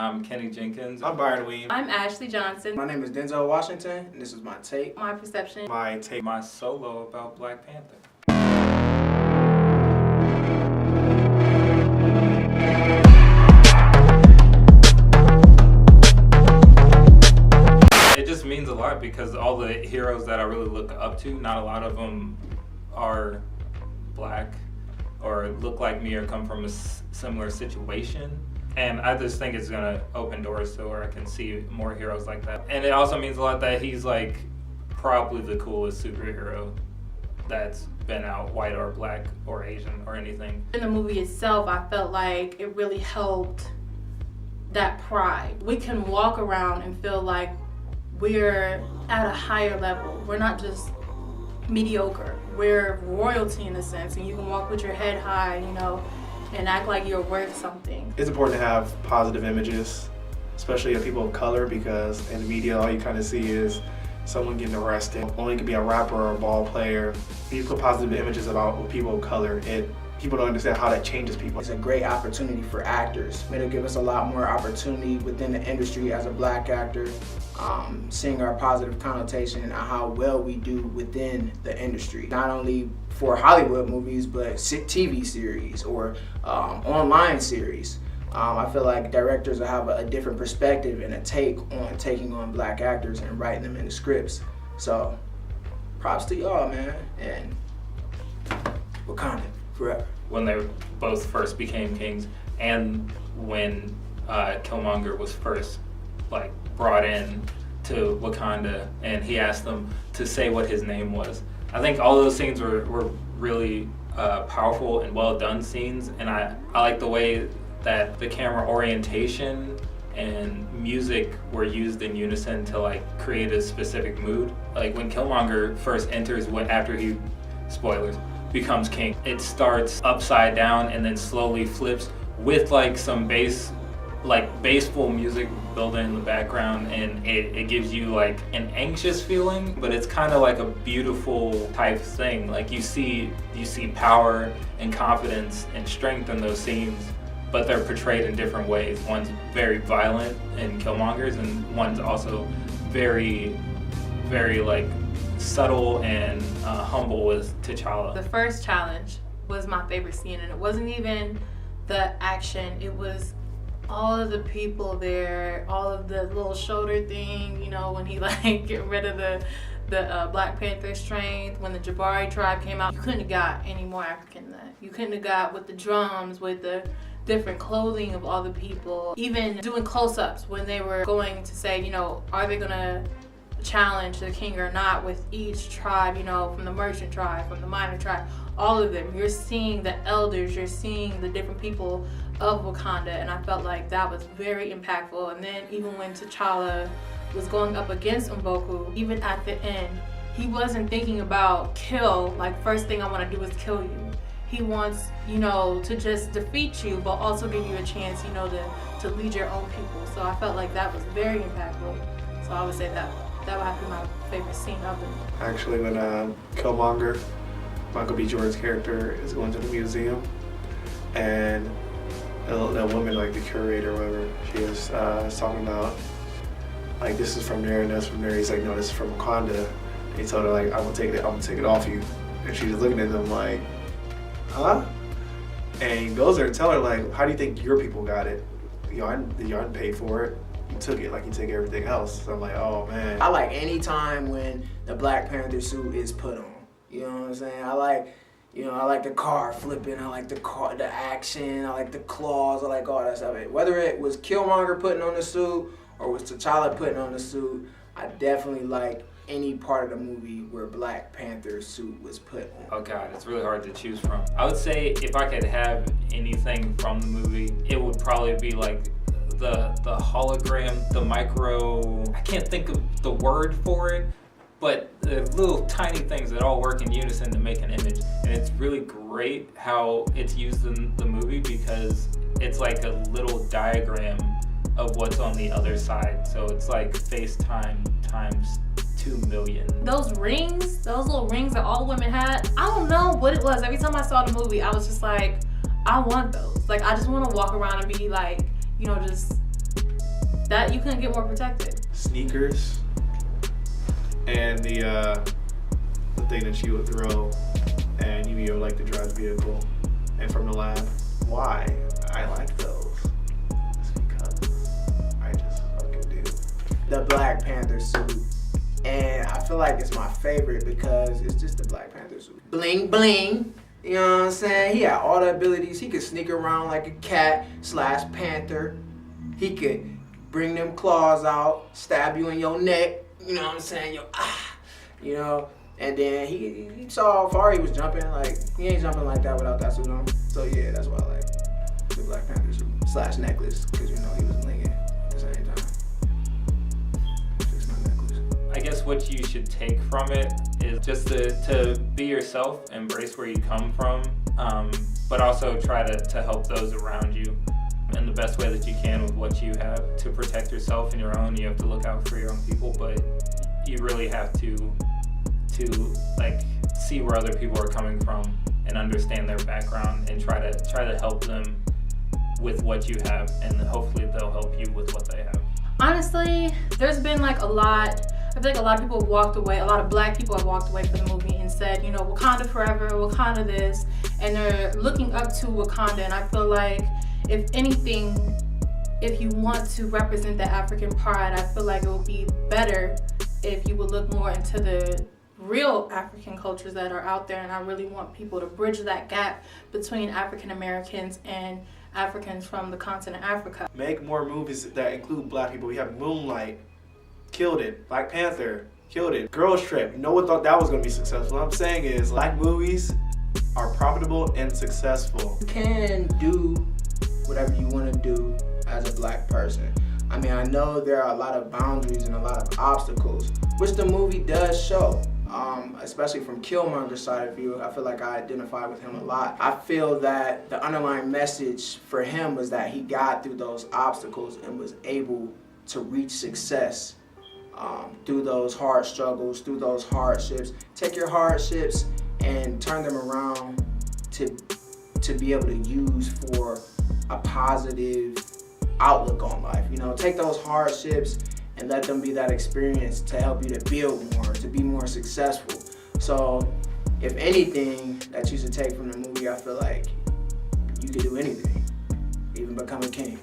I'm Kenny Jenkins. I'm Byron Weem. I'm Ashley Johnson. My name is Denzel Washington, and this is my take. My perception. My take. My solo about Black Panther. It just means a lot because all the heroes that I really look up to, not a lot of them are Black or look like me or come from a similar situation. And I just think it's gonna open doors to where I can see more heroes like that. And it also means a lot that he's like probably the coolest superhero that's been out, white or Black or Asian or anything. In the movie itself, I felt like it really helped that pride. We can walk around and feel like we're at a higher level. We're not just mediocre. We're royalty in a sense, and you can walk with your head high, and act like you're worth something. It's important to have positive images, especially of people of color, because in the media all you kind of see is someone getting arrested. Only could be a rapper or a ball player. You put positive images about people of color, people don't understand how that changes people. It's a great opportunity for actors. It'll give us a lot more opportunity within the industry as a Black actor, seeing our positive connotation and how well we do within the industry. Not only for Hollywood movies, but TV series or online series. I feel like directors will have a different perspective and a take on taking on Black actors and writing them into scripts. So, props to y'all, man, and Wakanda forever. When they both first became kings, and when Killmonger was first brought in to Wakanda, and he asked them to say what his name was. I think all those scenes were really powerful and well done scenes, and I like the way that the camera orientation and music were used in unison to create a specific mood. Like when Killmonger first enters, after he, spoilers, becomes king, it starts upside down and then slowly flips with some bassful music building in the background, and it gives you an anxious feeling, but it's kind of like a beautiful type thing. You see power and confidence and strength in those scenes, but they're portrayed in different ways. One's very violent in Killmonger's, and one's also very, very subtle and humble with T'Challa. The first challenge was my favorite scene, and it wasn't even the action, it was all of the people there, all of the little shoulder thing, when he get rid of the Black Panther strength, when the Jabari tribe came out. You couldn't have got any more African than that. You couldn't have got with the drums, with the different clothing of all the people, even doing close-ups when they were going to say, are they gonna challenge the king or not, with each tribe, from the merchant tribe, from the miner tribe, all of them. You're seeing the elders, you're seeing the different people of Wakanda, and I felt like that was very impactful. And then even when T'Challa was going up against M'Boku, even at the end, he wasn't thinking about kill, first thing I want to do is kill you. He wants, to just defeat you, but also give you a chance, to lead your own people. So I felt like that was very impactful. So I would say that would have to be my favorite scene of the movie. Actually, when Killmonger, Michael B. Jordan's character, is going to the museum, and that woman, the curator or whatever, she is talking about, this is from there and that's from there. He's like, no, this is from Wakanda. And he told her, I'm gonna take it off you. And she's looking at him huh? And he goes there and tell her, how do you think your people got it? Y'all didn't pay for it. You took it like you took everything else. So I'm like, oh man. I like any time when the Black Panther suit is put on. You know what I'm saying? I like the car flipping, I like the action, I like the claws, I like all that stuff. Whether it was Killmonger putting on the suit or was T'Challa putting on the suit, I definitely like any part of the movie where Black Panther's suit was put on. Oh God, it's really hard to choose from. I would say if I could have anything from the movie, it would probably be the hologram, the micro, I can't think of the word for it, but the little tiny things that all work in unison to make an image. And it's really great how it's used in the movie because it's like a little diagram of what's on the other side. So it's like FaceTime times 2 million. Those little rings that all women had, I don't know what it was. Every time I saw the movie, I was just like, I want those. I just want to walk around and be just that you couldn't get more protected. Sneakers and the thing that you would throw, and you'd be able like to drive the vehicle. And from the lab, why I like those? It's because I just fucking do. The Black Panther suit. And I feel like it's my favorite because it's just the Black Panther suit. Bling bling. You know what I'm saying? He had all the abilities. He could sneak around like a cat/panther. He could bring them claws out, stab you in your neck. You know what I'm saying? You know. And then he saw how far he was jumping. Like, he ain't jumping like that without that suit on. So yeah, that's why I like the Black Panther suit / necklace, because you know he was blinging at the same time. Just my necklace. I guess what you should take from it is just to be yourself, embrace where you come from, but also try to help those around you in the best way that you can with what you have. To protect yourself and your own, you have to look out for your own people, but you really have to like see where other people are coming from and understand their background and try to help them with what you have, and hopefully they'll help you with what they have. Honestly, there's been like a lot. I feel like a lot of people have walked away. A lot of Black people have walked away from the movie and said, you know, Wakanda forever, Wakanda this, and they're looking up to Wakanda. And I feel like, if anything, if you want to represent the African pride, I feel like it would be better if you would look more into the real African cultures that are out there. And I really want people to bridge that gap between African Americans and Africans from the continent Africa. Make more movies that include Black people. We have Moonlight, killed it. Black Panther, killed it. Girls Trip, no one thought that was gonna be successful. What I'm saying is, Black movies are profitable and successful. You can do whatever you want to do as a Black person. I mean, I know there are a lot of boundaries and a lot of obstacles, which the movie does show. Especially from Killmonger's side of view, I feel like I identify with him a lot. I feel that the underlying message for him was that he got through those obstacles and was able to reach success through those hard struggles, through those hardships. Take your hardships and turn them around to be able to use for a positive outlook on life. You know, take those hardships and let them be that experience to help you to build more, to be more successful. So if anything that you should take from the movie, I feel like you could do anything, even become a king.